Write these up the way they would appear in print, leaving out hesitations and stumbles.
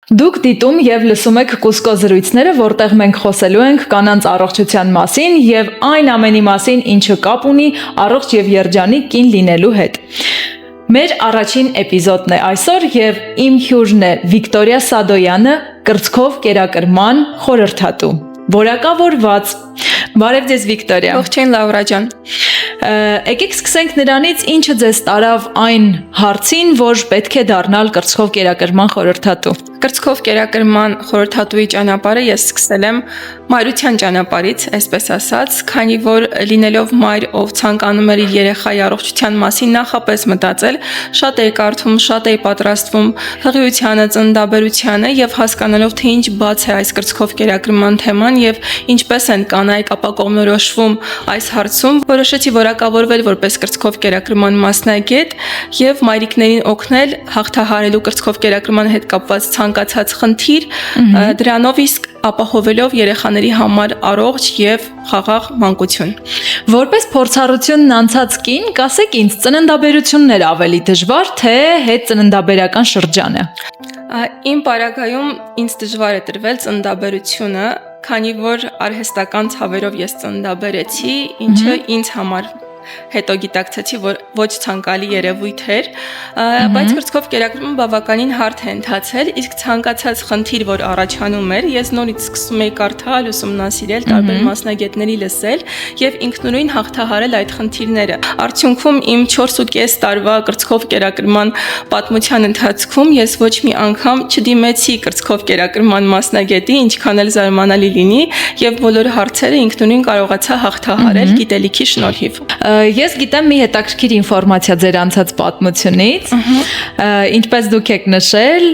Դուք դիտում եւ լսում եք Կուսկո զրույցները, որտեղ մենք խոսելու ենք կանանց առողջության մասին եւ այն ամենի մասին, ինչը կապ ունի առողջ եւ երջանիկ կին լինելու հետ։ Մեր առաջին էպիզոդն է այսօր եւ իմ հյուրն է Վիկտորիա Սադոյանը, կրծքով կերակրման խորհրդատու։ Որակավորված։ Բարև ձեզ Վիկտորիա։ Ողջույն Լաուրա ջան։ Եկեք սկսենք նրանից, ինչը ձեզ տարավ այն հարցին, որ պետք է դառնալ կրծքով կերակրման խորհրդատու։ Կրծքով կերակրման խորհրդատուի ճանապարհը ես սկսել եմ մայրության ճանապարհից, այսպես ասած, քանի որ լինելով մայր, ով ցանկանում էր իր երեխայի առողջության մասին նախապես մտածել, շատ էի կարդում, շատ էի պատրաստվում հղիությանը, ծննդաբերությանը եւ հասկանալով թե ինչ բաց է այս կրծքով կերակրման թեման եւ ինչպես են կանայք ապակողմնորոշվում այս հարցում, որոշեցի որակավորվել որպես կրծքով կերակրման մասնագետ եւ մայրիկներին օգնել հաղթահարելու կրծքով կերակրման հետ կապված ցանկացած խնդիր, դրանով իսկ ապահովելով երեխաների համար առողջ եւ խաղաղ մանկություն։ Որպես փորձառությունն անցած կին, կասեք ինձ, ծննդաբերությունն ավելի դժվար, թե հետծննդաբերական շրջանը։ Իմ պարագայում ինձ դժվար է տրվել ծննդաբերությունը, քանի որ արհեստական ցավերով ես ծննդաբերեցի, ինչը ինձ համար հետո գիտակցեցի, որ ոչ ցանկալի երևույթ էր, բայց կրծքով կերակրումը բավականին հարթ է ընթացել, իսկ ցանկացած խնդիր, որ առաջանում էր, ես նորից սկսում էի կարդալ, ուսումնասիրել, տարբեր մասնագետների լսել եւ ինքնուրույն հաղթահարել այդ խնդիրները։ Արդյունքում իմ 4.5 տարվա կրծքով կերակրման պատմության ընթացքում ես ոչ մի անգամ չդիմեցի կրծքով կերակրման մասնագետի, ինչքան էլ զարմանալի լինի, եւ բոլոր հարցերը ինքնուրույն կարողացա հաղթահարել գիտելիքի շնորհիվ։ Ես գիտեմ մի հետաքրքիր ինֆորմացիա ձեր անցած պատմությունից, ինչպես դուք եք նշել,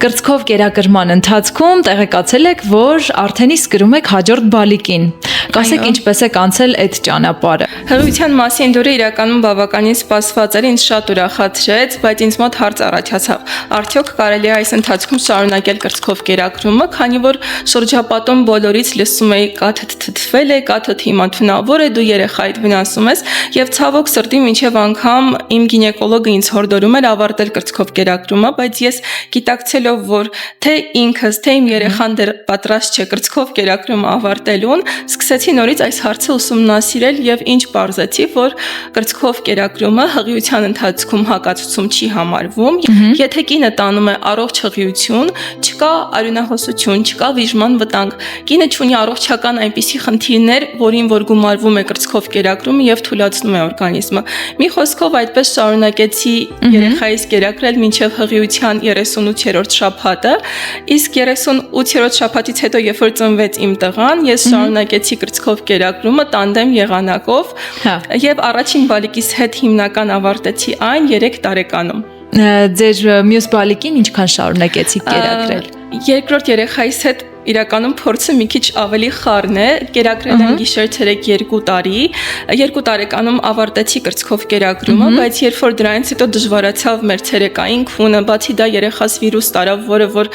կրծքով կերակրման ընթացքում տեղեկացել եք, որ արդեն իսկ գրում եք հաջորդ բալիկին։ Կասեք ինչպես եք անցել այդ ճանապարհը։ Հղիության մասին դուրը իրականում բավականին սպասված էր, ինձ շատ ուրախացրեց, բայց ինձ մոտ հարց առաջացավ. արդյոք կարելի է այս ընթացքում շարունակել կրծքով կերակրումը, քանի որ շրջապատում բոլորից լսում էի կաթդ թթվել է, կաթդ հիմա թունավոր է, դու երեխայիդ վնասում ես, եւ ցավոք սրտի մինչեւ անգամ իմ գինեկոլոգը ինձ հորդորում էր ավարտել կրծքով կերակրումը, բայց ես գիտակցելով, որ թե ինքս, թե իմ երեխան դեռ պատրաստ չէ կրծքով կերակրումը ավարտելուն, սկսեցի նորից այս հարցը ուսումնասիրել եւ ինչ պարզեցի, որ կրծքով կերակրումը հղիության ընթացքում հակացուցում չի համարվում, եթե կինը տանում է առողջ հղիություն, չկա արյունահոսություն, չկա վիժման վտանգ, կինը ունի առողջական այնպիսի խնդիրներ, որին որ գումարվում է կրծքով կերակրումը եւ թուլացնում է օրգանիզմը։ Մի խոսքով այդպես շարունակեցի երեխայիս կերակրել մինչեւ հղիության 38-րդ շաբաթը, իսկ 38-րդ շաբաթից հետո երբ որ ծնվեց իմ տղան, ես շարունակեցի կրծքով կերակրումը տանդեմ եղանակով եւ առաջին բալիկիս հետ հիմնական ավարտեցի այն 3 տարեկանում։ Ձեր մյուս բալիկին ինչքան շարունակեցիք կերակրել։ Երկրորդ երեխայիս հետ իրականում փորձը մի քիչ ավելի խառն է, կերակրել եմ գիշեր-ցերեկ 2 տարի, 2 տարեկանում ավարտեցի կրծքով կերակրումը, բայց երբ որ դրանից հետո դժվարացավ մեր ցերեկային քունը, բացի դա երեխաս վիրուս տարավ, որը որ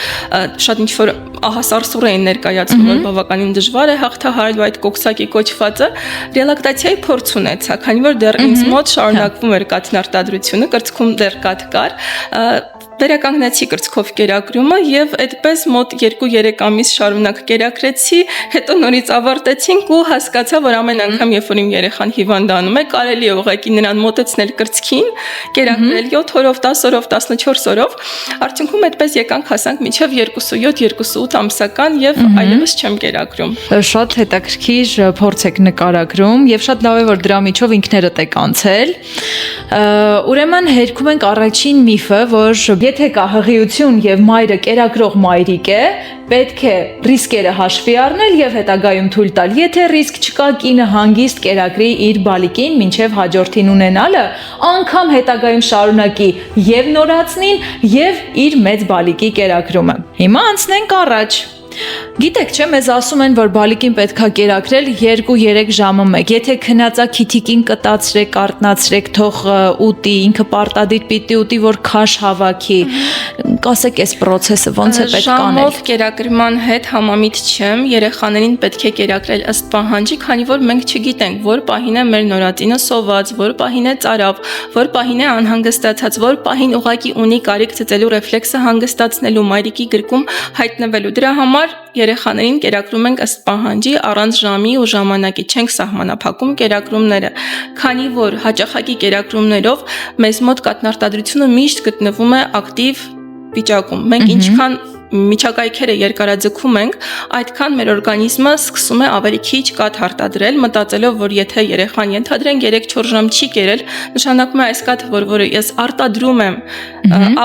շատ ինչ-որ ահասարսուռ էին ներկայացնում, որ բավականին դժվար է հաղթահարելու այդ կոքսակի կոչվածը, ռելակտացիայի փորձ ունեցա, քանի որ դեռ ինձ մոտ շարունակվում էր կաթնարտադրությունը, կրծքում դեռ կաթ կար, վերականգնեցի կրծքով կերակրումը եւ այդպես մոտ 2-3 ամիս շարունակ կերակրեցի, հետո նորից ավարտեցինք ու հասկացա, որ ամեն անգամ երբ որ իմ երեխան հիվանդանում է, կարելի է ուղղակի նրան մոտեցնել կրծքին, կերակրել 7 օրով, 10 օրով, 14 օրով, արդյունքում այդպես եկանք հասանք մինչեւ 27-28 ամսական եւ այլևս չեմ կերակրում։ Շատ հետաքրքիր փորձ եք նկարագրում եւ շատ լավ է, որ դրա միջով ինքներդ եք անցել։ Ուրեմն հերքում ենք առաջին միֆը, որ եթե կա հղիություն եւ մայրը կերակրող մայրիկ է, պետք է ռիսկերը հաշվի առնել եւ հետագայում թույլ տալ։ Եթե ռիսկ չկա, կինը հանգիստ կերակրի իր բալիկին մինչեւ հաջորդին ունենալը, անգամ հետագայում շարունակի եւ նորածնին եւ իր մեծ բալիկի կերակրումը։ Հիմա անցնենք առաջ։ Գիտեք, չէ, մեզ ասում են, որ բալիկին պետքա կերակրել 2-3 ժամը մեկ։ Եթե քնածա քիթիկին կտացրեք, արտնացրեք, թող ուտի, ինքը պարտադիր պիտի ուտի, որ քաշ հավաքի։ Կասեք, այս process-ը ոնց է պետք անել։ Ժամով կերակրման հետ համամիտ չեմ, երեխաներին պետք է կերակրել ըստ պահանջի, քանի որ մենք չգիտենք, որ պահին է մեր նորածինը սոված, որ պահին է ծարավ, որ պահին է անհանգստացած, որ պահին ուղակի ունի կարիք ծծելու ռեֆլեքսը հանգստացնելու մայրիկի գրկում հայտնվելու։ Դրա համար երեխաներին կերակրում ենք ըստ պահանջի, առանց ժամի ու ժամանակի չենք սահմանափակում կերակրումները, քանի որ հաճախակի կերակրումներով մեզ մոտ կաթնարտադրությունը միշտ գտնվում է ակտիվ վիճակում։ Մենք ինչքան միջակայքերը երկարաձգում ենք, այդքան մեր օրգանիզմը սկսում է ավելի քիչ կաթ արտադրել, մտածելով, որ եթե երեխան ենթադրենք 3-4 ժամ չի կերել, նշանակում է այս կաթը, որը ես արտադրում եմ,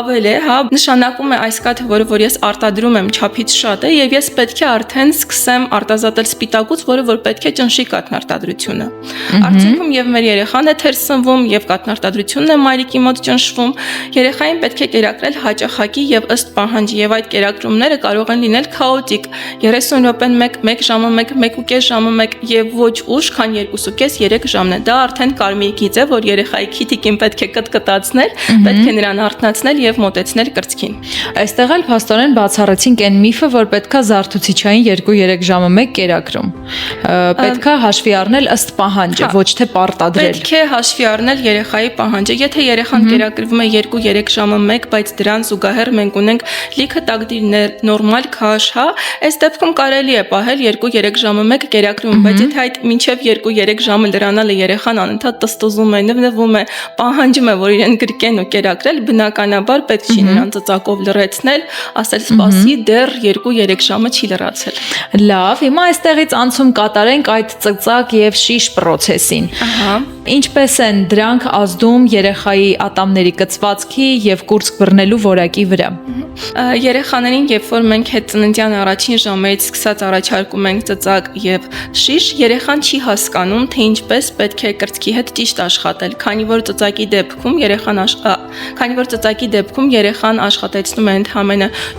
ավել է, հա, նշանակում է այս կաթը, որը ես արտադրում եմ, չափից շատ է, եւ ես պետք է արդեն սկսեմ արտազատել սպիտակուց, որ պետք է ճնշի կաթնարտադրությունը։ Արդյունքում եւ մեր երեխան է թեր սնվում, եւ կաթնարտադրությունն է մայրիկի մոտ ճնշվում, երեխային պետք է կերակրել հաճախակի եւ ըստ պահանջի, եւ այդ կերակրումները կարող են լինել քաոտիկ 30 րոպեն 1 ժամը 1.5 ժամը 1 եւ ոչ ուշ, քան 2.5-3 ժամն է։ Դա արդեն կարմիր գիծ է, որ երեխայի քիթիկին պետք է կտկտացնել, պետք է նրան արթնացնել եւ մոտեցնել կրծքին։ Այստեղ էլ փաստորեն բացառեցինք այն միֆը, որ պետքա զարթուցիչային 2-3 ժամը 1 կերակրում։ Պետքա հաշվի առնել ըստ պահանջը, ոչ թե պարտադրել։ Պետք է հաշվի առնել երեխայի պահանջը։ Եթե երեխան կերակրվում է 2-3 ժամը 1, բայց դրան զուգահեռ մենք ունենք լիքը տակդիրներ, նորմալ քաշ, հա, այս դեպքում կարելի է պահել 2-3 ժամը 1 կերակրում, բայց եթե այդ մինչև 2-3 ժամը լրանալը երեխան անընդհատ տստոզում է, նվնվում է, պահանջում է, որ իրեն գրկեն ու կերակրել, բնականաբար պետք չի նրան ծծակով լրացնել, ասել սպասի, դեռ 2-3 ժամը չի լրացել։ Լավ, հիմա այստեղից անցում կատարենք այդ ծծակ եւ շիշ process-ին։ Ահա։ Ինչպես են դրանք ազդում երեխայի ատամների կծվածքի եւ կուրծք բռնելու որակի վրա։ Երեխաներին, երբ որ մենք հետ ծննդյան առաջին ժամերից սկսած առաջարկում ենք ծծակ եւ շիշ, երեխան չի հասկանում, թե ինչպես պետք է կրծքի հետ ճիշտ աշխատել, քանի որ ծծակի դեպքում երեխան աշխատեցնում է ընդհանրապես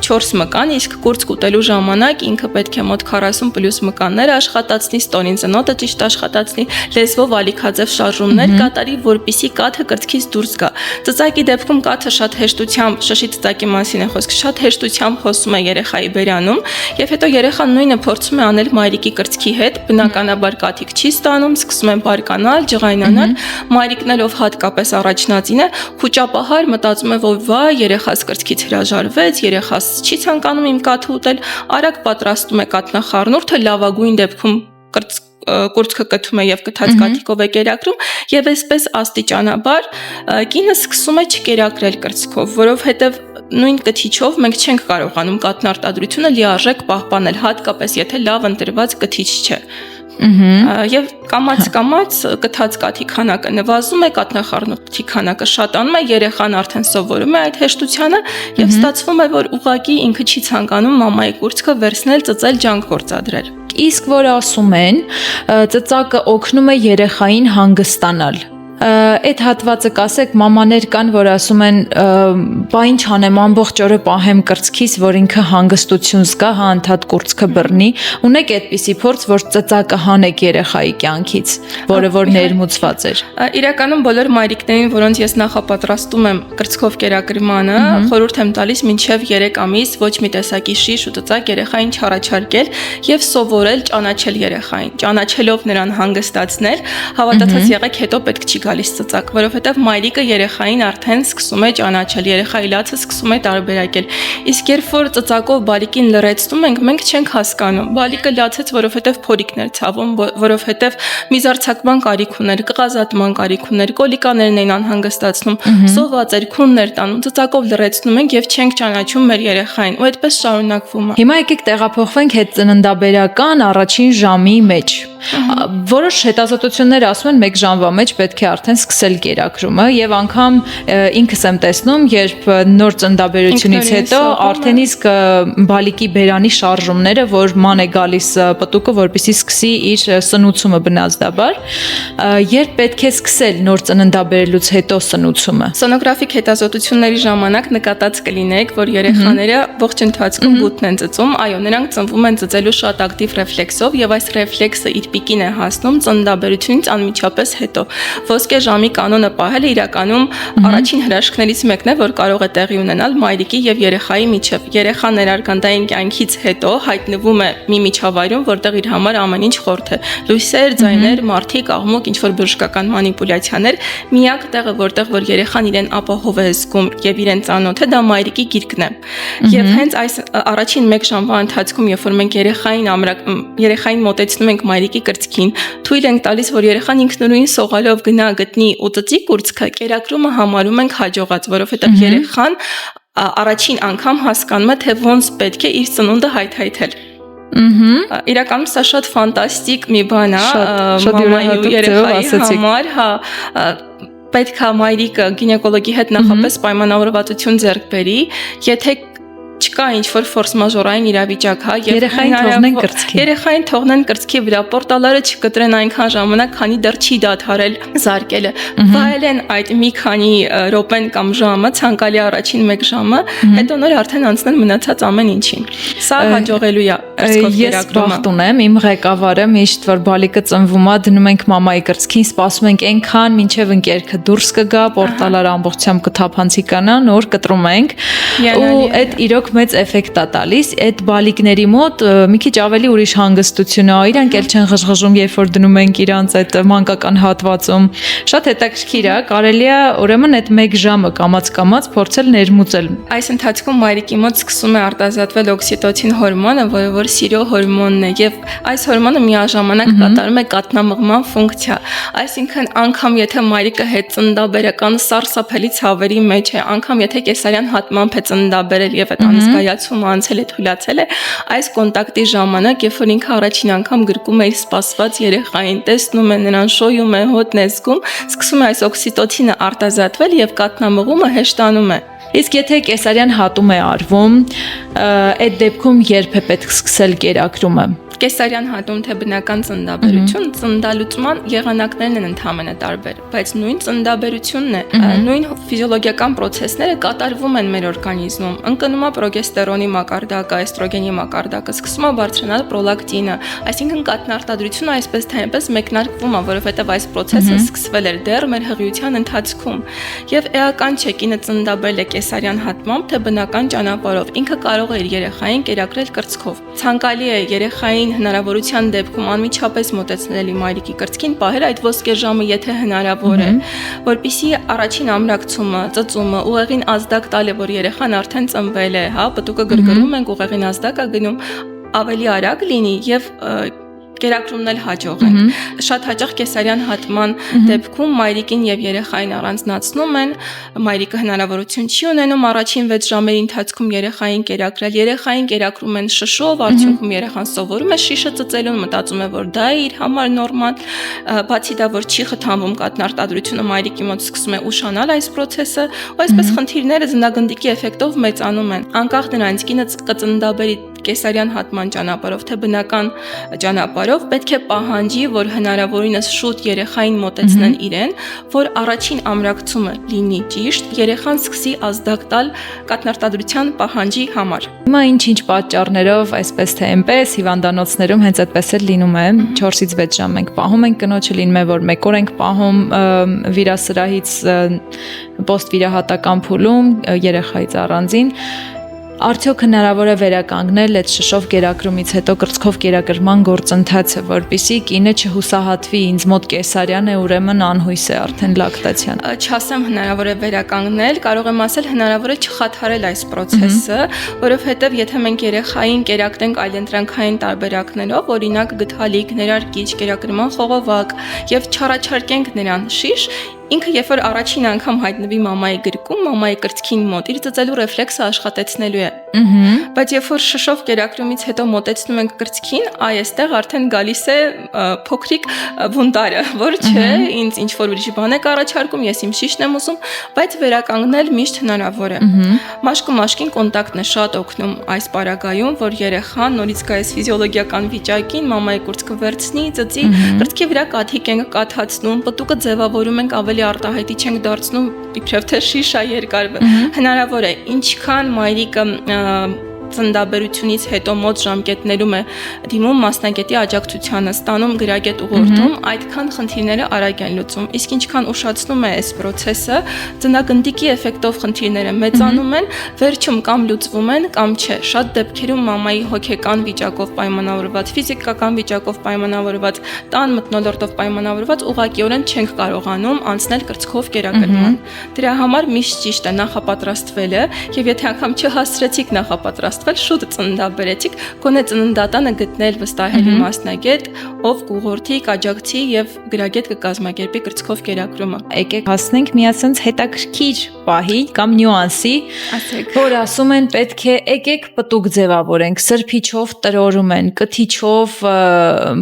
4 մկան, իսկ կուրծք ուտելու ժամանակ ինքը պետք է մոտ 40+ մկաններ աշխատացնի, ստորին ծնոտը ճիշտ աշխատացնի, լեզվով ալիքաձև շարժումներ կատարի, որպեսզի կաթը կրծքից դուրս գա։ Ծծակի դեպքում կաթը շատ հեշտությամբ, շշի ծծակի մասին է խոսքը, շատ հեշտությամբ հոսում է երեխայի բերանում, եւ հետո երեխան նույնը փորձում է անել մայրիկի կրծքի հետ, բնականաբար կաթիկ չի ստանում, սկսում են բարկանալ, ջղայնանալ, մայրիկն էլ ով հատկապես առաջնածին է, խուճապահար մտածում է, որ վայ, երեխաս կրծքից հրաժարվեց, երեխաս չի ցանկանում իմ կաթը ուտել, արագ պատրաստում է կաթնախառնուրդը, լավագույն դեպքում կուրծքը կթում է եւ կթած կաթիկով է կերակրում եւ այսպես աստիճանաբար կինը սկսում է չկերակրել կրծքով, որովհետեւ նույն կթիչով մենք չենք կարողանում կաթնարտադրությունը լիարժեք պահպանել, հատկապես եթե լավ ընտրված կթիչ չէ։ Եվ կամաց կթած կաթի քանակը նվազում է, կաթնախառնուրդի քանակը շատանում է, երեխան արդեն սովորում է այդ հեշտությանը եւ ստացվում է, որ ուղղակի ինքը չի ցանկանում մամայի կուրծքը վերցնել, ծծել, ջանք գործադրել։ Իսկ որ ասում են, ծծակը օգնում է երեխային հանգստանալ։ Այդ հատվածը կասեք, մամաներ կան, որ ասում են, բա ինչ անեմ, ամբողջ օրը պահեմ կրծքիս, որ ինքը հանգստություն զգա, հա անդադ կուրծքը բռնի։ Ունեք այդպիսի փորձ, որ ծծակը հանեք երեխայի կյանքից, որը որ ներմուծված էր։ Իրականում բոլոր մայրիկներին, որոնց ես նախապատրաստում եմ կրծքով կերակրմանը, խորհուրդ եմ տալիս մինչև 3 ամիս ոչ մի տեսակի շիշ ու ծծակ երեխային չառաջարկել եւ սովորել ճանաչել երեխային, ճանաչելով նրան հանգստացնել, հավատացած եղեք, հետո պետք չի գալիս ծծակ, որովհետև մայրիկը երեխային արդեն սկսում է ճանաչել, երեխայի լացը սկսում է տարբերակել։ Իսկ երբ որ ծծակով բալիկին լրացնում ենք, մենք չենք հասկանում։ Բալիկը լացեց, որովհետև փորիկներ ցավում, որովհետև միզարձակման կարիք ուներ, կղազատման կարիք ուներ, կոլիկաներն էին անհանգստացնում, սոված էր, քուններ տանում, ծծակով լրացնում ենք եւ չենք ճանաչում մեր երեխային, ու այդպես շարունակվում է։ Հիմա եկեք տեղափոխվենք հետ ծննդաբերական առաջին ժամի մեջ։ Որոշ հետազոտություններ ասում են 1 ժամվա մեջ պետք է արդեն սկսել կերակրումը եւ անգամ ինքս եմ տեսնում, երբ նոր ծննդաբերությունից հետո արդեն իսկ բալիկի բերանի շարժումները, որ ման է գալիս պտուկը, որպեսզի սկսի իր սնուցումը բնազդաբար, երբ պետք է սկսել նոր ծննդաբերելուց հետո սնուցումը։ Սոնոգրաֆիկ հետազոտությունների ժամանակ նկատած կլինեք, որ երեխաները ողջ ընթացքում բութն են ծծում, այո, նրանք ծնվում են ծծելու շատ ակտիվ ռեֆլեքսով եւ այս ռեֆլեքսը իր պիկին է հասնում ծննդաբերությունից անմիջապես հետո։ Ոսկե ժամի կանոնը պահելը իրականում առաջին հրաշքներից մեկն է, որ կարող է տեղի ունենալ մայրիկի եւ երեխայի միջեւ։ Երեխան ներարգանդային կյանքից հետո հայտնվում է մի միջավայրում, որտեղ իր համար ամեն ինչ խորթ է։ Լույսեր, ձայներ, մարդիկ, աղմուկ, ինչ որ բժշկական մանիպուլյացիաներ, միակ տեղը, որտեղ որ երեխան իրեն ապահով է զգում եւ իրեն ծանոթ է, դա մայրիկի գիրկն է։ Եվ հենց այս առաջին 1 ժամվա ընթացքում, երբ որ մենք երեխային մոտեցնում ենք մայրիկի կրծքին, թույլ ենք տալիս, որ երեխան ինքնուրույն սողալով գնա գտնի ու ծծի կուրծքը, կերակրումը համարում ենք հաջողած, որովհետեւ երեխան առաջին անգամ հասկանում է, թե ոնց պետք է իր ծնունդը հայթայթել։ Իրականում սա շատ ֆանտաստիկ մի բան է, մամայի ու երեխայի համար, պետք է մայրիկը գինեկոլոգի հետ նախապես պայմանավորվածություն ձեռք բերի, եթե չկա ինչ-որ ֆորս մաժորային իրավիճակ, երեխային թողնեն կրծքի վրա, պորտալարը չկտրեն այնքան ժամանակ, քանի դեռ չի դադարել զարկելը, վայելեն այդ մի քանի րոպեն կամ ժամը, ցանկալի առաջին 1 ժամը, հետո նոր արդեն անցնել մնացած ամեն ինչին։ Սա հաջողելու է կրծքով կերակրումը։ Ես բախտ ունեմ, իմ ղեկավարը միշտ որ բալիկը ծնվում է, դնում ենք մամայի կրծքին, սպասում ենք այնքան, մինչև ընկերքը դուրս կգա, պորտալարը ամբողջությամբ կթափանցիկանա, նոր կտրում ենք, ու այդ իրոք մեծ էֆեկտ է տալիս, այդ բալիկների մոտ մի քիչ ավելի ուրիշ հանգստություն է, իրանք էլ չեն ղժղժում, երբ որ դնում ենք իրանց այդ մանկական հատվածում։ Շատ հետաքրքիր է, կարելի է ուրեմն այդ 1 ժամը կամաց փորձել ներմուծել։ Այս ընթացքում մայրիկի մոտ սկսում է արտազատվել օքսիտոցին հորմոնը, որը որ սիրո հորմոնն է, եւ այս հորմոնը միաժամանակ կատարում է կաթնամղման ֆունկցիա։ Այսինքն անգամ եթե մայրիկը հետ ծննդաբերական սարսափելի ցավերի մեջ է, անգամ եթե կեսարյան հատմամբ է ծննդաբերել եւ այդ անզգայացումը անցել է, թույլացել է, այս կոնտակտի ժամանակ, երբ որ ինքը առաջին անգամ գրկում է իր սպասված երեխային, տեսնում է նրան, շոյում է, հոտն է զգում, սկսում է այս օքսիտոցինը արտազատվել եւ կաթնամղումը հեշտանում է։ Իսկ եթե կեսարյան հատում է արվում, այդ դեպքում երբ է պետք սկսել կերակրումը։ Կեսարյան հատում թե բնական ծննդաբերություն, ծննդալուծման եղանակներն են ընդհանրապես տարբեր, բայց նույն ծննդաբերությունն է, նույն ֆիզիոլոգիական process-ները կատարվում են մեր օրգանիզմում։ Ընկնում է պրոգեստերոնի մակարդակը, էստրոգենի մակարդակը, սկսում է բարձրանալ պրոլակտինը, այսինքն կաթնարտադրությունը այսպես թե այնպես մեկնարկվում է, որովհետև այս process-ը սկսվել էր դեռ մեր հղիության ընթացքում։ Եվ էական չէ կինը ծննդաբերել է կեսարյան հատմամբ, թե բնական ճանապարհով, ինքը կարող է իր երեխային կերակրել կրծքով։ Ցանկալի է երեխային հնարավորության դեպքում անմիջապես մոտեցնել մայրիկի կրծքին, պահել այդ ոսկե ժամը, եթե հնարավոր է, որpիսի առաջին ամրակցումը, ծծումը, ուղեղին ազդակ տալ է, որ երեխան արդեն ծնվել է, պտուկը գրգռում ենք, ուղեղին ազդակ է գնում, ավելի արագ լինի եւ կերակրումն էլ հաջող են։ Շատ հաճախ կեսարյան հատման դեպքում մայրիկին եւ երեխային առանձնացնում են, մայրիկը հնարավորություն չի ունենում առաջին 6 ժամերի ընթացքում երեխային կերակրել, երեխային կերակրում են շշով, արդյունքում երեխան սովորում է շիշը ծծելուն, մտածում է, որ դա է իր համար նորմալ, բացի դա, որ չի խթանվում կաթնարտադրությունը, մայրիկի մոտ սկսում է ուշանալ այս process-ը, ու այսպես խնդիրները զնագնդիկի էֆեկտով մեծանում են։ Անկախ նրանից կինը կծննդաբերի կեսարյան հատման ճանապարհով, թե բնական ճանապարհով, պետք է պահանջի, որ հնարավորինս շուտ երեխային մոտեցնեն իրեն, որ առաջին ամրակցումը լինի ճիշտ, երեխան սկսի ազդակ տալ կաթնարտադրության պահանջի համար։ Հիմա ինչ-ինչ պատճառներով, այսպես թե այնպես, հիվանդանոցներում հենց այդպես էլ լինում է, 4-ից 6 ժամ ենք պահում ենք կնոջը, լինում է, որ 1 օր ենք պահում վիրասրահից պոստվիրահատական փուլում երեխայից առանձին։ Արդյոք հնարավոր է վերականգնել այդ շշով կերակրումից հետո կրծքով կերակրման գործընթացը, որպեսզի կինը չհուսահատվի, ինձ մոտ կեսարյան է, ուրեմն անհույս է արդեն լակտացիան։ Չասեմ հնարավոր է վերականգնել, կարող եմ ասել հնարավոր է չխաթարել այս process-ը, որովհետև եթե մենք երեխային կերակրենք այլընտրանքային տարբերակներով, օրինակ գդալիք, ներարկիչ, կերակրման խողովակ եւ չառաջարկենք նրան շիշ, ինքը երբ որ առաջին անգամ հայտնվի մամայի գրկում, մամայի կրծքին մոտ, իր ծծելու ռեֆլեքսը աշխատեցնելու է։ Բայց երբ որ շշով կերակրումից հետո մոտեցնում ենք կրծքին, այստեղ արդեն գալիս է փոքրիկ բունտարը, որ չէ, ինձ ինչ որ ուրիշ բան է առաջարկում, ես իմ շիշն եմ ուզում, բայց վերականգնել միշտ հնարավոր է։ Մաշկու մաշկին կոնտակտն է շատ օգնում այս պարագայում, որ երեխան նորից գա այս ֆիզիոլոգիական վիճակին, մամայի կուրծքը վերցնի, ծծի, կրծքի վրա կաթիկ ենք կաթացնում, պտուկը ձևավորում ենք ավելի արտահայտիչ ենք դարձնում, իբրև թե շիշա երկար հնարավոր է, ինչքան մայրիկը ծննդաբերությունից հետո մոտ ժամկետներում է դիմում մասնագետի աջակցությանը, ստանում գրագետ ուղղորդում, այդքան խնդիրները արագ են լուծում։ Իսկ ինչքան ուշացնում է այս process-ը, ծննդագնդիկի էֆեկտով խնդիրները մեծանում են, վերջում կամ լուծվում են, կամ չէ։ Շատ դեպքերում մամայի հոգեկան վիճակով պայմանավորված, ֆիզիկական վիճակով պայմանավորված, տան մթնոլորտով պայմանավորված ուղղակիորեն չենք կարողանում անցնել կրծքով կերակրման։ Դրա համար միշտ ճիշտ է նախապատրաստվելը, եւ եթե անգամ չհասցրեցիք նախապատրաստվել, շուտ ծննդաբերեցիք, գոնե ծննդատանը գտնել վստահելի մասնագետ, ով կուղղորդի, կաջակցի եւ գրագետ կկազմակերպի կրծքով կերակրումը։ Եկեք հասնենք միասնց հետաքրքիր պահի կամ նյուանսի, որ ասում են պետք է եկեք պտուկ ձևավորենք, սրբիչով տրորում են, կթիչով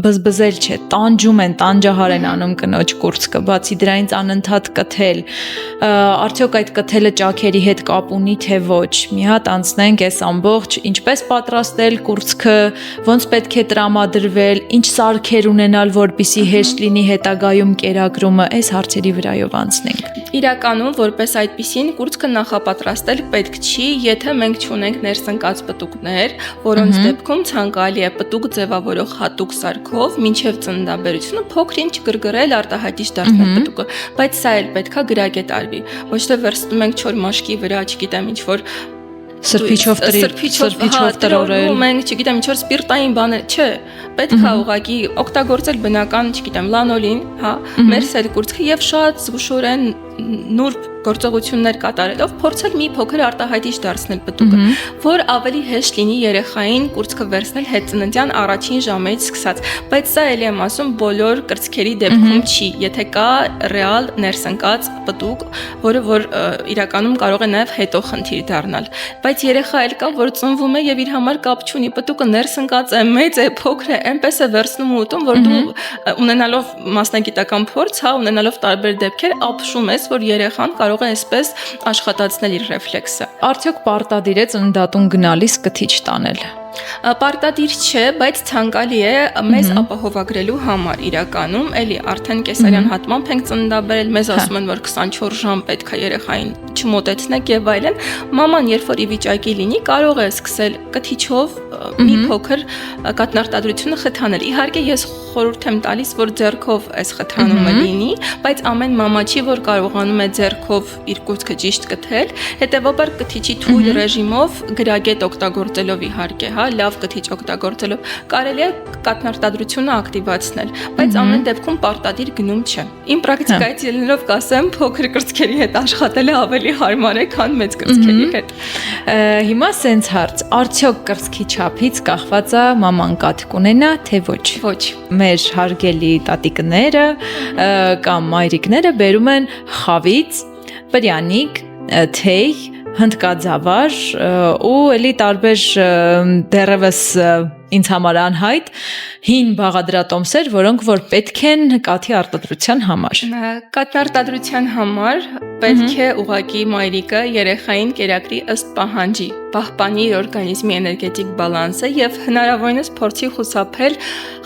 բզբզել չէ, տանջում են, տանջահար են անում կնոջ կուրծքը, բացի դրանից անընդհատ կթել։ Արդյոք այդ կթելը ճաքերի հետ կապ ունի թե ոչ։ Մի հատ անցնենք այս ամբողջ ինչպես պատրաստել կուրծքը, ոնց պետք է տրամադրվել, ինչ սարքեր ունենալ, որպեսզի հեշտ լինի հետագայում կերակրումը, այս հարցերի վրայով անցնենք։ Իրականում, որպես այդպիսին, կուրծքը նախապատրաստել պետք չի, եթե մենք չունենք ներսընկած պտուկներ, որոնց դեպքում ցանկալի է պտուկ ձևավորող հատուկ սարքով մինչև ծննդաբերությունը փոքր-ինչ գրգռել արտահայտիչ դարձնել պտուկը, բայց սա էլ պետքա գրագետ արվի, ոչ թե վերցնում ենք չոր մաշկի վրա, չգիտեմ, ինչ որ սրբիչով տրորել, մենք չգիտեմ, ինչ որ սպիրտային բաներ, չէ, պետք է ուղղակի օգտագործել բնական, չգիտեմ, լանոլին, հա, մեր սեր կուրծքը եւ շատ զգուշորեն նուրբ գործողություններ կատարելով փորձել մի փոքր արտահայտիչ դարձնել պտուկը, որ ավելի հեշտ լինի երեխային կուրծքը վերցնել հետծննդյան առաջին ժամերից սկսած, բայց սա էլի եմ ասում բոլոր կրծքերի դեպքում չի, եթե կա ռեալ ներսընկած պտուկ, որը որ իրականում կարող է նաև հետո խնդիր դառնալ, բայց երեխա էլ կա, որ ծնվում է եւ իր համար կապ չունի, պտուկը ներսընկած է, մեծ է, փոքր է, այնպես է վերցնում ու ուտում, որ դու ունենալով մասնագիտական փորձ, հա, ունենալով տարբեր դեպքեր ապշում ես, որ երեխան կարող է այսպես աշխատացնել իր ռեֆլեքսը։ Արդյոք պարտադիր է ծննդատուն գնալիս կթիչ տանել։ Պարտադիր չէ, բայց ցանկալի է մեզ ապահովագրելու համար իրականում, էլի արդեն կեսարյան հատմամբ ենք ծննդաբերել, մեզ ասում են, որ 24 ժամ պետք է երեխային չմոտեցնեք եւ այլն, մաման երբ որ ի վիճակի լինի, կարող է սկսել կթիչով մի փոքր կաթնարտադրությունը խթանել։ Իհարկե ես խորհուրդ եմ տալիս, որ ձեռքով այս խթանումը լինի, բայց ամեն մամա չի, որ կարողանում է ձեռքով իր կուրծքը ճիշտ կթել, հետեւաբար կթիչի թույլ ռեժիմով գրագետ օգտագործելով իհարկե, հա, լավ կթիչ օգտագործելով կարելի է կաթնարտադրությունը ակտիվացնել, բայց ամեն դեպքում պարտադիր գնում չէ։ Իմ պրակտիկայից ելնելով կասեմ, փոքր կրծքերի հետ աշխատելը ավելի հարմար է, քան մեծ կրծքերի հետ։ Հիմա սենց հարց, արդյոք կրծքի չափից կախված է մաման կաթ կունենա, թե ոչ։ Ոչ։ Մեր հարգելի տատիկները կամ մայրիկները բերում են խավից, բրյանիկ, թեյ, հնդկաձավար ու էլի տարբեր դեռևս ինձ համար անհայտ հին բաղադրատոմսեր, որոնք որ պետք են կաթի արտադրության համար։ Կաթնարտադրության համար պետք է ուղղակի մայրիկը երեխային կերակրի ըստ պահանջի, պահպանի իր օրգանիզմի էներգետիկ բալանսը եւ հնարավորինս փորձի խուսափել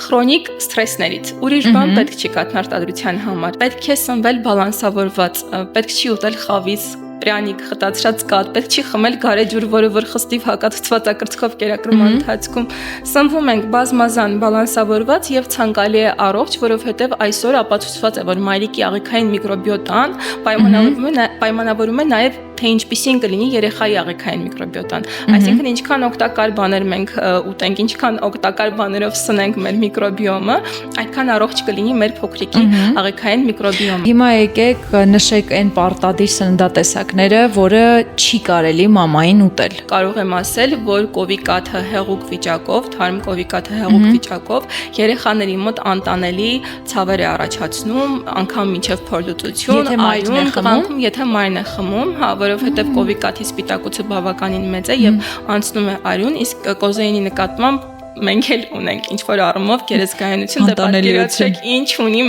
քրոնիկ սթրեսներից։ Ուրիշ բան պետք չի կաթնարտադրության համար։ Պետք է սնվել բալանսավորված, պետք չի ուտել խավից, պրյանիկ, խտացրած կաթ, պետք չի խմել գարեջուր, որը որ խստիվ հակացված է կրծքով կերակրման ընթացքում։ Սնվում ենք բազմազան, բալանսավորված եւ ցանկալի է առողջ, որովհետեւ այսօր ապացուցված է, որ մայրիկի աղիքային միկրոբիոտան պայմանավորում է նաեւ թե ինչպիսին կլինի երեխայի աղիքային միկրոբիոտան։ Այսինքն ինչքան օգտակար բաներ մենք ուտենք, ինչքան օգտակար բաներով սնենք մեր միկրոբիոմը, այդքան առողջ կլինի մեր փոքրիկի աղիքային միկրոբիոմը։ Հիմա եկեք նշեք այն պարտադիր սննդատեսակները, որը չի կարելի մամային ուտել։ Կարող եմ ասել, որ կովի կաթը հեղուկ վիճակով, թարմ կովի կաթը հեղուկ վիճակով երեխաների մոտ անտանելի ցավեր է առաջացնում, անգամ մինչև փորլուծություն, այլում, կղանքում, եթե մայրն է խմում, հա, որովհետև կովիկաթի սպիտակուցը բավականին մեծ է եւ անցնում է արյուն, իսկ կոզեինի նկատմամբ մենք էլ ունենք ինչ որ առումով գերեզգայունություն, դե պատկերացրեք ինչ ունի,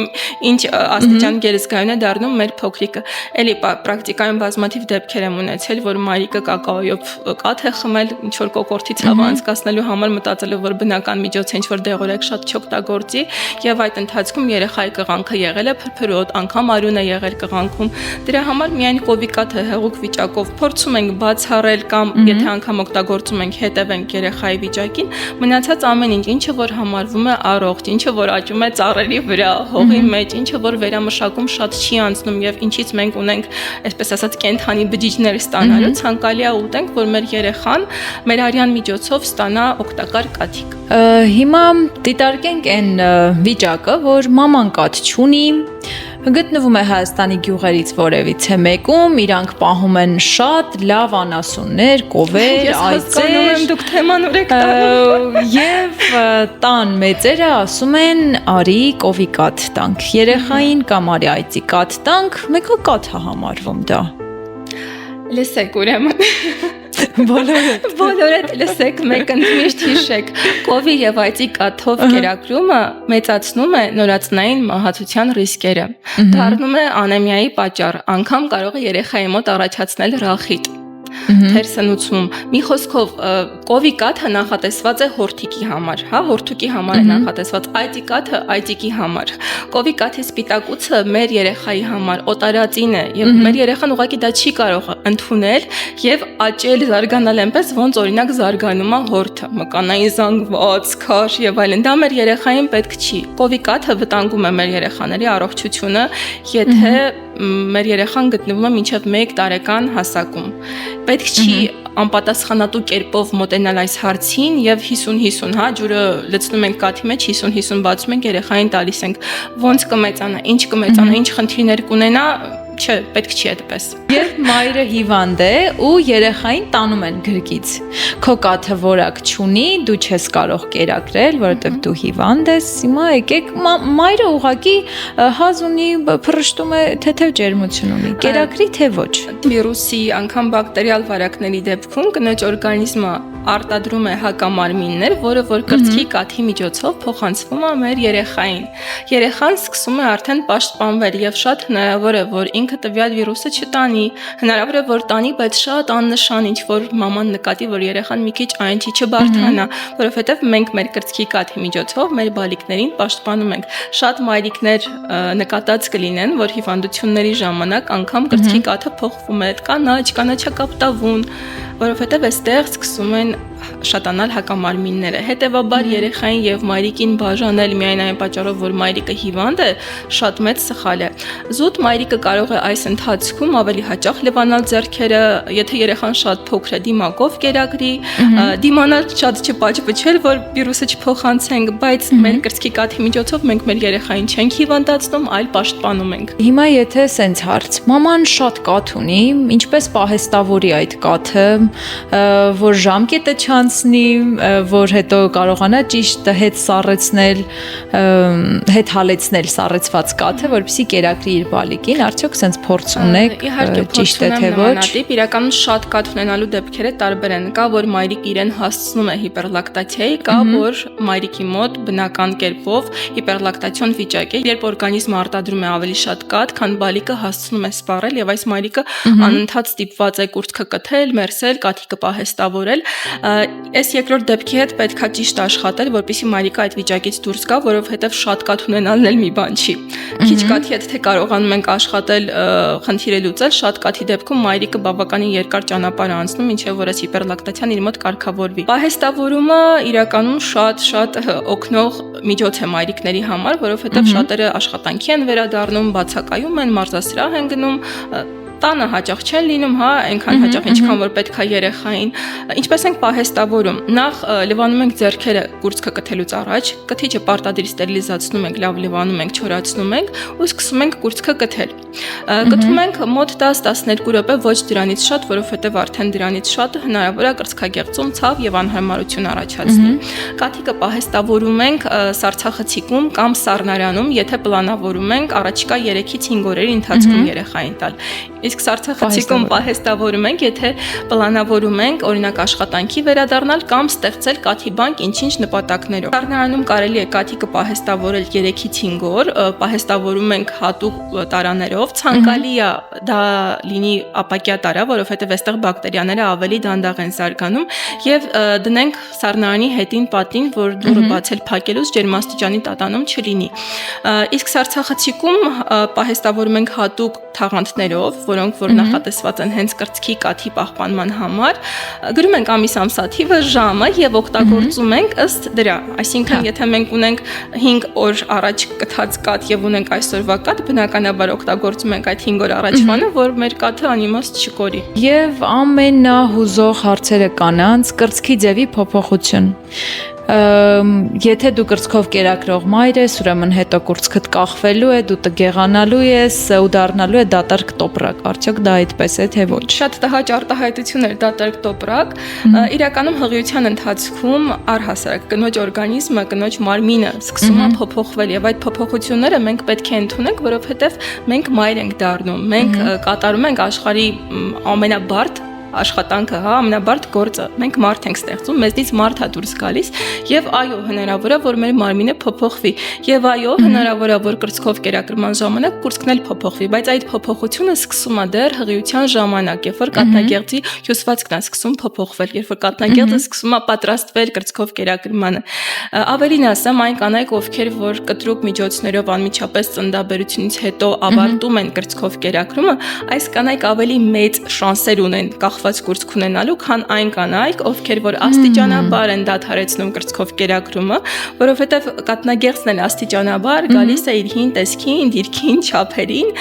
ինչ աստիճան գերեզգայուն է դառնում մեր փոքրիկը։ Էլի պրակտիկայում բազմաթիվ դեպքեր եմ ունեցել, որ մայրիկը կակաոյով կաթ է խմել, ինչ որ կոկորտի ցավը անցկացնելու համար մտածելով, որ բնական միջոց է, ինչ որ դեղորայք շատ չօգտագործի, եւ այդ ընթացքում երեխայի կղանքը եղել է փրփրոտ, անգամ արյուն է եղել կղանքում։ Դրա համար միայն կովիկաթը հեղուկ վիճակով փորձում ենք բացառել կամ եթե անգամ օգտագործում ենք, հետևենք երեխայի վիճակին, մնացած ամեն ինչ, ինչը որ համարվում է առողջ, ինչը որ աճում է ծառերի վրա, հողի մեջ, ինչը որ վերամշակում շատ չի անցնում եւ ինչից մենք ունենք, այսպես ասած, կենթանի բջիջներ ստանալու, ցանկալի է ուտենք, որ մեր երեխան մեր արյան միջոցով ստանա օգտակար կաթիք։ Հիմա դիտարկենք այն վիճակը, որ մաման կաթ չունի, գտնվում է Հայաստանի գյուղերից որևիցե մեկում, իրանք պահում են շատ լավ անասուններ, կովեր, այծեր, դուք թեման ուրեք տանում։ Եվ տան մեծերը ասում են արի կովիկաթ տանք երեխային կամ արի այծի կաթ տանք, մեկը կաթ է համարվում դա։ Լսեք ուրեմն։ Բոլորը լսեք, մեկ ընդմիշտ հիշեք, կովի եւ այծի կաթով կերակրումը մեծացնում է նորածնային մահացության ռիսկերը։ Դառնում է անեմիայի պատճառ, անգամ կարող է երեխայի մոտ առաջացնել ռախիտ։ Թերսնուցում։ Մի խոսքով կովի կաթը նախատեսված է հորթիկի համար, հա, հորթուկի համար է նախատեսված, այծի կաթը այծիկի համար։ Կովի կաթի սպիտակուցը մեր երեխայի համար օտարածին է եւ մեր երեխան ուղղակի դա չի կարող ընդունել եւ աճել, զարգանալ այնպես, ոնց օրինակ զարգանում է հորթը, մկանային զանգված, քաշ եւ այլն։ Դա մեր երեխային պետք չի։ Կովի կաթը վտանգում է մեր երեխաների առողջությունը, եթե մեր երեխան գտնվում է մինչև 1 տարեկան հասակում։ Պետք չի անպատասխանատու կերպով մոտենալ այս հարցին եւ 50-50, հա, ջուրը լցնում ենք կաթի մեջ, 50-50 բացում ենք, երեխային տալիս ենք։ Ոնց կմեծանա, ինչ կմեծանա, ինչ խնդիրներ կունենա, չէ, պետք չի այդպես։ Եվ մայրը հիվանդ է ու երեխային տանում են գրկից։ Քո կաթը որակ չունի, դու չես կարող կերակրել, որովհետև դու հիվանդ ես։ Հիմա եկեք մայրը ուղղակի հազ ունի, փռշտում է, թեթև ջերմություն ունի։ Կերակրի թե ոչ։ Վիրուսի, անգամ բակտերիալ վարակների դեպքում կնոջ օրգանիզմը արտադրում է հակամարմիններ, որը որ կրծքի կաթի միջոցով փոխանցվում է մեր երեխային։ Երեխան սկսում է արդեն պաշտպանվել եւ շատ հնարավոր է, որ ինքը տվյալ վիրուսը չտանի, հնարավոր է որ տանի, բայց շատ աննշան, ինչ որ մաման նկատի, որ երեխան մի քիչ այնչի չբարթանա, որովհետեւ մենք մեր կրծքի կաթի միջոցով մեր բալիկներին պաշտպանում ենք։ Շատ մայրիկներ նկատած կլինեն, որ հիվանդությունների ժամանակ անգամ կրծքի կաթը փոխվում է, կանաչակապ տավուն, որովհետև այստեղ սկսում են շատանալ հակամարմինները։ Հետևաբար երեխային եւ մայրիկին բաժանել միայն այն պատճառով, որ մայրիկը հիվանդ է, շատ մեծ սխալ է։ Զուտ մայրիկը կարող է այս ընթացքում ավելի հաճախ լվանալ ձեռքերը, եթե երեխան շատ փոքր է, դիմակով կերակրի, դիմանալ շատ չպաճպճել, որ վիրուսը չփոխանցենք, բայց մեր կրծքի կաթի միջոցով մենք մեր երեխային չենք հիվանդացնում, այլ պաշտպանում ենք։ Հիմա եթե սենց հարց, մաման շատ կաթ ունի, ինչպես պահեստավորի այդ կաթը, որ ժամկետը չանցնի, որ հետո կարողանա ճիշտ հետ սառեցնել, հետ հալեցնել սառեցված կաթը, որպեսզի կերակրի իր բալիկին, արդյոք սենց փորձ ունեք, ճիշտ է թե ոչ։ Իրականում շատ կաթ ունենալու դեպքերը տարբեր են, կա որ մայրիկ իրեն հասցնում է հիպերլակտացիայի, կա որ մայրիկի մոտ բնական կերպով հիպերլակտացիոն վիճակ է, երբ օրգանիզմը արտադրում է ավելի շատ կաթ, քան բալիկը հասցնում է սպառել եւ այս մայրիկը անընդհատ ստիպված է կուրծքը կթել, մերսել, կաթիկը պահեստավորել։ Այս երկրորդ դեպքի հետ պետքա ճիշտ աշխատել, որպեսզի մայրիկը այդ վիճակից դուրս գա, որովհետև շատ կաթ ունենալն էլ մի բան չի։ Քիչ կաթի հետ թե կարողանում ենք աշխատել, խնդիրը լուծել, շատ կաթի դեպքում մայրիկը բավականին երկար ճանապարհ է անցնում, ինչեւ որ այս հիպերլակտացիան իր մոտ կարգավորվի։ Պահեստավորումը իրականում շատ օգնող միջոց է մայրիկների համար, որովհետև շատերը աշխատանքի են վերադառնում, բացակայում են, մարզասրահ են գնում, տանը հաճախ չեն լինում, հա, այնքան հաճախ ինչքան որ պետք է երեխային։ Ինչպես ենք պահեստավորում։ Նախ լվանում ենք ձեռքերը կուրծքը կթելուց առաջ, կթիչը պարտադիր ստերիլիզացնում ենք, լավ լվանում ենք, չորացնում ենք ու սկսում ենք կուրծքը կթել։ Կթում ենք մոտ 10-12 րոպե, ոչ դրանից շատ, որովհետև արդեն դրանից շատը հնարավոր է կրծքագեղձում ցավ եւ անհարմարություն առաջացնի։ Կաթիկը պահեստավորում ենք սառցախցիկում կամ սառնարանում, եթե պլանավորում ենք առաջիկա 3-ից 5 օրերի ընթացքում երեխային տալ։ Իսկ իսկ սառցախցիկում պահեստավորում ենք, եթե պլանավորում ենք օրինակ աշխատանքի վերադառնալ կամ ստեղծել կաթի բանկ ինչ-ինչ նպատակներով։ Սառնարանում կարելի է կաթիկը պահեստավորել 3-ից 5 օր, պահեստավորում ենք հատուկ տարաներով, ցանկալի է դա լինի ապակյա տարա, որովհետև այստեղ բակտերիաները ավելի դանդաղ են զարգանում եւ դնենք սառնարանի հետին պատին, որ դուռը բացել փակելուց ջերմաստիճանի տատանում չլինի։ Իսկ սառցախցիկում պահեստավորում ենք հատուկ թաղանթներով, որոնք որ նախատեսված են հենց կրծքի կաթի պահպանման համար, գրում ենք ամիս-ամսաթիվը, ժամը եւ օգտագործում ենք ըստ դրա։ Այսինքն, եթե մենք ունենք 5 օր առաջ կթած կաթ եւ ունենք այսօրվա կաթ, բնականաբար օգտագործում ենք այդ 5 օր առաջվանը, որ մեր կաթը անիմաստ չկորի։ Եվ ամենահուզող հարցերը կանանց կրծքի ձևի փոփոխություն։ Եթե դու կրծքով կերակրող մայր ես, ուրեմն հետո կուրծքդ կախվելու է, դու տգեղանալու ես ու դառնալու է դատարկ տոպրակ։ Արդյոք դա այդպես է, թե ոչ։ Շատ տհաճ արտահայտություն էր դատարկ տոպրակ։ Իրականում հղիության ընթացքում առհասարակ կնոջ օրգանիզմը, կնոջ մարմինը սկսում է փոփոխվել եւ այդ փոփոխությունները մենք պետք է ընդունենք, որովհետեւ մենք մայր ենք դառնում։ Մենք կատարում ենք աշխարհի ամենաբարդ աշխատանքը, ամենաբարդ գործը։ Մենք մարդ ենք ստեղծում, մեզնից մարդ է դուրս գալիս եւ այո, հնարավոր է, որ մեր մարմինը փոփոխվի եւ այո, հնարավոր է, որ կրծքով կերակրման ժամանակ կուրծքն էլ փոփոխվի, բայց այդ փոփոխությունը սկսում է դեռ հղիության ժամանակ, երբ որ կաթնագեղձի հյուսվածքն է սկսում փոփոխվել, երբ որ կաթնագեղձը սկսում է պատրաստվել կրծքով կերակրմանը։ Ավելին ասեմ, այն կանայք, ովքեր որ կտրուկ միջոցներով անմիջապես ծննդաբերությունից հետո ավարտում են կրծքով կերակրումը, այս կանայք ավելի մեծ շանսեր ունեն կուրծք ունենալու, քան այն կանայք, ովքեր որ աստիճանաբար են դադարեցնում կրծքով կերակրումը, որովհետև կաթնագեղձն էլ աստիճանաբար գալիս է իր հին տեսքին, դիրքին, չափերին,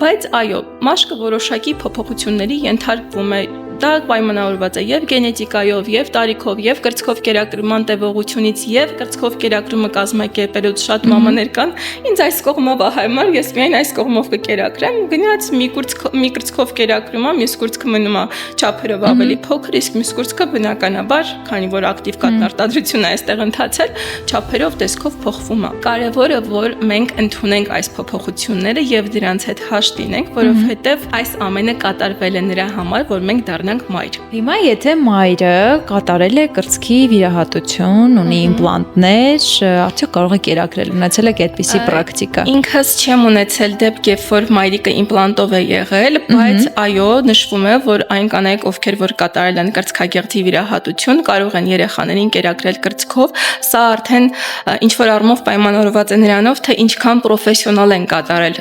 բայց այո, մաշկը որոշակի փոփոխությունների ենթարկվում է։ Դա պայմանավորված է եւ գենետիկայով, եւ տարիքով, եւ կրծքով կերակրման տևողությունից, եւ կրծքով կերակրումը կազմակերպելուց շատ մամաներ կան։ Ինձ այս կողմով է համար, ես միայն այս կողմով կկերակրեմ, գնաց մի կրծքով կերակրում եմ, մյուս կուրծքը մնում է չափերով ավելի փոքր, իսկ մյուս կուրծքը բնականաբար, քանի որ ակտիվ կաթնարտադրությունն է այստեղ ընթացել, չափերով տեսքով փոխվում է։ Կարևորը որ մենք ընդունենք այս փոփոխությունները եւ դրանց հետ հաշտ լինենք, որովհետեւ այս ամենը կատարվել է նրա համար, որ մենք դառնանք մայր։ Հիմա եթե մայրը կատարել է կրծքի վիրահատություն, ունի իմպլանտներ, արդյոք կարող է կերակրել, ունեցել եք այդպիսի պրակտիկա։ Ինքս չեմ ունեցել դեպք, երբ որ մայրիկը իմպլանտով է եղել, բայց այո, նշվում է, որ այն կանայք, ովքեր որ կատարել են կրծքագեղձի վիրահատություն, կարող են երեխաներին կերակրել կրծքով, սա արդեն ինչ որ առումով պայմանավորված է նրանով, թե ինչքան պրոֆեսիոնալ են կատարել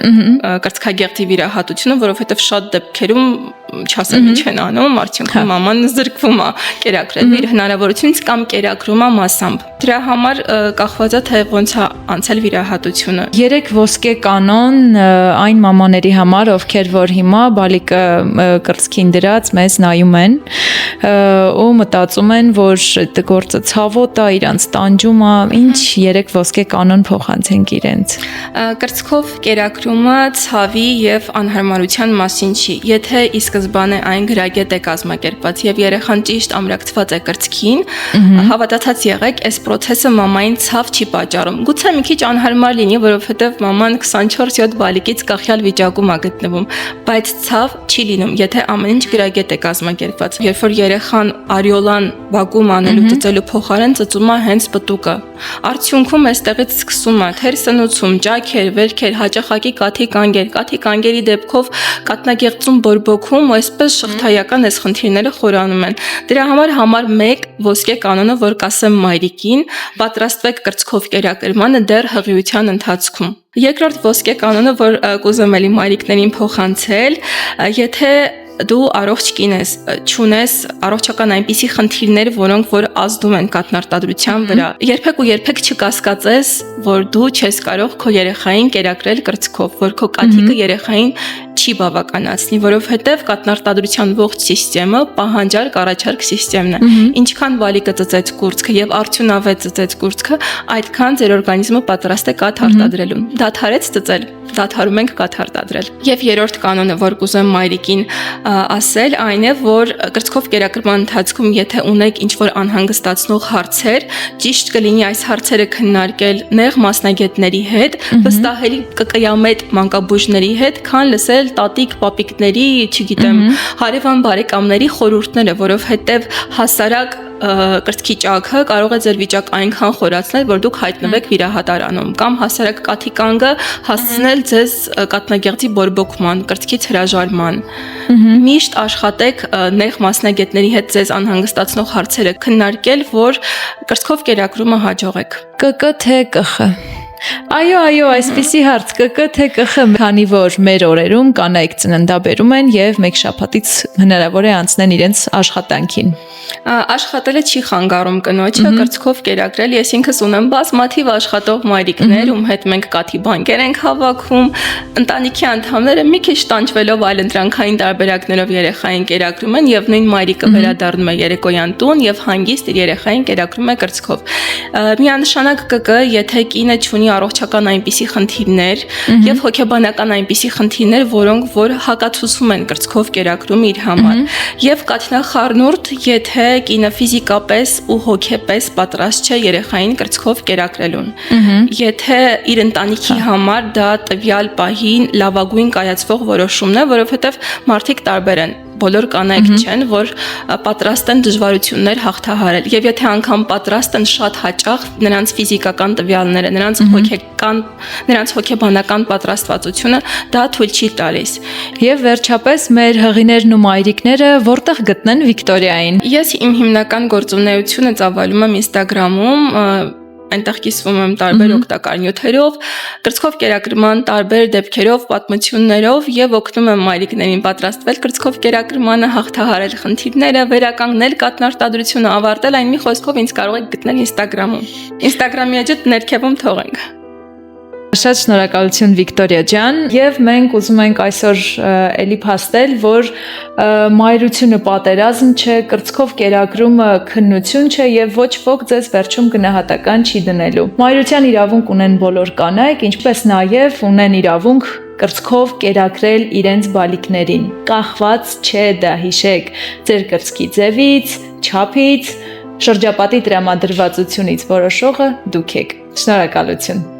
կրծքագեղձի վիրահատությունը, որովհետև շատ դեպքերում չասեմ ինչ են անում, արդյունքում մաման զրկվում է կերակրել իր հնարավորությունից կամ կերակրում է մասամբ։ Դրա համար կախված է թե ոնց է անցել վիրահատությունը։ 3 ոսկե կանոն այն մամաների համար, ովքեր որ հիմա բալիկը կրծքին դրած մեզ նայում են ու մտածում են, որ այդ գործը ցավոտ է, իրանց տանջում է, ինչ 3 ոսկե կանոն փոխանցենք իրենց։ Կրծքով կերակրումը ցավի եւ անհարմարության մասին չի։ Եթե ի սկզբանե այն գրագետ է կազմակերպված եւ երեխան ճիշտ ամրակցված է կրծքին, հավատացած եղեք, այս process-ը մամային ցավ չի պատճառում։ Գուցե մի քիչ անհարմար լինի, որովհետեւ մաման 24/7 բալիկից կախյալ վիճակում է գտնվում, բայց ցավ չի լինում, եթե ամեն ինչ գրագետ է կազմակերպված։ Երբ որ երեխան արիոլան վակուում անելու ծծելու փոխարեն ծծում է հենց պտուկը, արդյունքում այստեղից սկսում է թեր սնուցում, ջաքեր, վերքեր, հաճախակի կաթի կանգերի դեպքով կաթնագեղձում բորբոքում ու այսպես շղթայական այս խնդիրները խորանում են։ Դրա համար 1 ոսկե կանոնը, որ կասեմ մայրիկին, պատրաստվեք կրծքով կերակրմանը դեռ հղիության ընթացքում։ Երկրորդ ոսկե կանոնը, որ կուզեմ էլի մայրիկներին փոխանցել, եթե դու առողջ կին ես, չունես առողջական այնպիսի խնդիրներ, որոնք որ ազդում են կաթնարտադրության վրա, երբեք չկասկածես, որ դու չես կարող քո երեխային կերակրել կրծքով, որ քո կաթիկը երեխային չի բավականացնի, որովհետև կաթնարտադրության ողջ սիստեմը պահանջարկ առաջարկ սիստեմն է։ Ինչքան բալիկը ծծեց կուրծքը եւ արդյունավետ ծծեց կուրծքը, այդքան ձեր օրգանիզմը պատրաստ է կաթ արտադրելուն։ Դադարեց ծծել, դադարում ենք կաթ արտադրել։ Եվ երրորդ կանոնը, որ կուզեմ մայրիկին ասել, այն է, որ կրծքով կերակրման ընթացքում եթե ունեք ինչ-որ անհանգստացնող հարցեր, ճիշտ կլինի այս հարցերը քննարկել նեղ մասնագետների հետ, վստահելի կկայամետ մանկաբույժների հետ, քան լսել լսել տատիկ, պապիկների, չգիտեմ, հարևան բարեկամների խորհուրդները, որովհետև հասարակ կրծքի ճաքը կարող է ձեր վիճակը այնքան խորացնել, որ դուք հայտնվեք վիրահատարանում կամ հասարակ կաթի կանգը հասցնել ձեզ կաթնագեղձի բորբոքման, կրծքից հրաժարման։ Միշտ աշխատեք նեղ մասնագետների հետ ձեզ անհանգստացնող հարցերը քննարկել, որ կրծքով կերակրումը հաջողեք։ ԿԿ թե ԿԽ։ Այո, այսպիսի հարց ԿԿ թե ԿԽ, քանի որ մեր օրերում կանայք ծննդաբերում են եւ մեկ շաբաթից հնարավոր է անցնեն իրենց աշխատանքին։ Աշխատելը չի խանգարում կնոջը կրծքով կերակրել։ Ես ինքս ունեմ բազմաթիվ աշխատող մայրիկներ, ում հետ մենք կաթի բանկեր ենք հավաքում, ընտանիքի անդամները մի քիչ տանջվելով այլընտրանքային տարբերակներով երեխային կերակրում են եւ նույն մայրիկը վերադառնում է երեկոյան տուն եւ հանգիստ իր երեխային կերակրում է կրծքով։ Միանշանակ ԿԿ, եթե կինը ունի առողջական այնպիսի խնդիրներ եւ հոգեբանական այնպիսի խնդիրներ, որոնք որ հակացուցում են կրծքով կերակրումը իր համար։ Եվ կաթնախառնուրդ, եթե կինը ֆիզիկապես ու հոգեպես պատրաստ չէ երեխային կրծքով կերակրելուն։ Եթե իր ընտանիքի համար դա տվյալ պահին լավագույն կայացվող որոշումն է, որովհետեւ մարդիկ տարբեր են։ Բոլոր կանայք չեն, որ պատրաստ են դժվարություններ հաղթահարել։ Եվ եթե անգամ պատրաստ են, շատ հաճախ նրանց ֆիզիկական տվյալները, նրանց հոգեբանական պատրաստվածությունը դա թույլ չի տալիս։ Եվ վերջապես մեր հղիներն ու մայրիկները որտեղ գտնեն Վիկտորիային։ Ես իմ հիմնական գործունեությունը ծավալում եմ Instagram-ում, այնտեղ կիսվում եմ տարբեր օգտակար նյութերով, կրծքով կերակրման տարբեր դեպքերով, պատմություններով եւ օգնում եմ մայրիկներին պատրաստվել կրծքով կերակրմանը, հաղթահարել խնդիրները, վերականգնել կաթնարտադրությունը, ավարտել այն մի խոսքով ինձ կարող եք գտնել Instagram-ում։ Instagram-ի էջը ներքևում թողենք։ Շատ շնորհակալություն Վիկտորիա ջան, եւ մենք ուզում ենք այսօր էլի փաստել, որ մայրությունը պատերազմ չէ, կրծքով կերակրումը քննություն չէ եւ ոչ ոք ձեզ վերջում գնահատական չի դնելու։ Մայրության իրավունք ունեն բոլոր կանայք, ինչպես նաեւ ունեն իրավունք կրծքով կերակրել իրենց բալիկներին։ Կախված չէ դա, հիշեք, ձեր կրծքի ձևից, չափից, շրջապատի տրամադրվածությունից որոշողը դուք եք։ Շնորհակալություն։